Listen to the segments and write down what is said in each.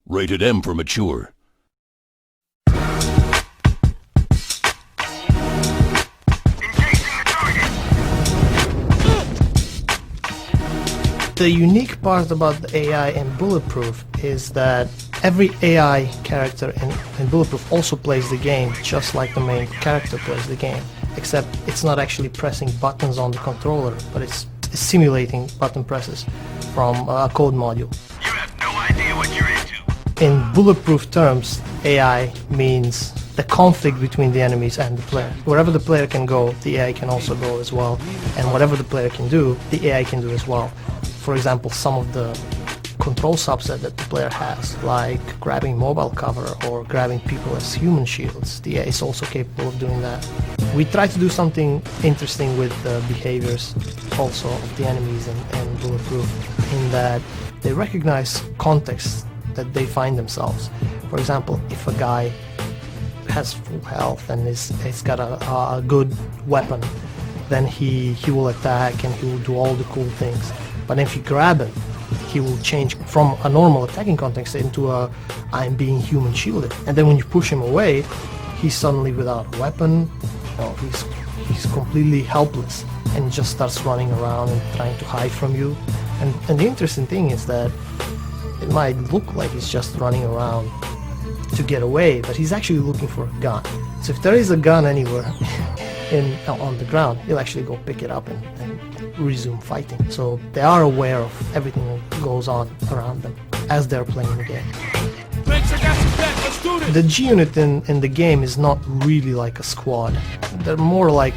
Rated M for mature. The unique part about the AI in Bulletproof is that every AI character in Bulletproof also plays the game just like the main character plays the game, except it's not actually pressing buttons on the controller, but it's simulating button presses from a code module. You have no idea what you're into. In Bulletproof terms, AI means the conflict between the enemies and the player. Wherever the player can go, the AI can also go as well, and whatever the player can do, the AI can do as well. For example, some of the control subset that the player has, like grabbing mobile cover or grabbing people as human shields, the AI is also capable of doing that. We try to do something interesting with the behaviors also of the enemies in Bulletproof, in that they recognize context that they find themselves. For example, if a guy has full health and he's got a good weapon, then he will attack and he will do all the cool things. But if you grab him, he will change from a normal attacking context into a I'm being human shielded. And then when you push him away, he's suddenly without a weapon. He's completely helpless, and he just starts running around and trying to hide from you. And the interesting thing is that it might look like he's just running around to get away, but he's actually looking for a gun. So if there is a gun anywhere on the ground, he'll actually go pick it up and resume fighting. So they are aware of everything that goes on around them as they're playing the game. The G unit in the game is not really like a squad. They're more like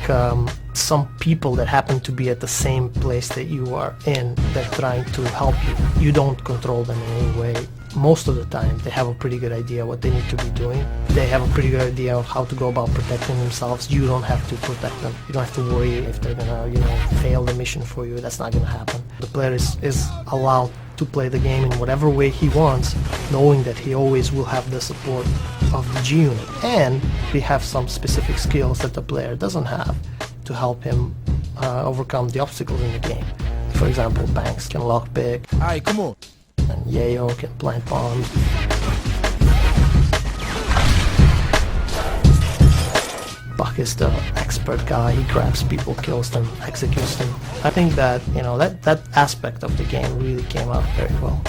some people that happen to be at the same place that you are in. They're trying to help you. You don't control them in any way. Most of the time they have a pretty good idea what they need to be doing. They have a pretty good idea of how to go about protecting themselves. You don't have to protect them. You don't have to worry if they're gonna fail the mission for you. That's not gonna happen. The player is allowed to play the game in whatever way he wants, knowing that he always will have the support of the G unit, and we have some specific skills that the player doesn't have to help him overcome the obstacles in the game. For example, Banks can lockpick. Alright, come on. And Yayo can plant bombs. Buck is the expert guy. He grabs people, kills them, executes them. I think that that aspect of the game really came out very well.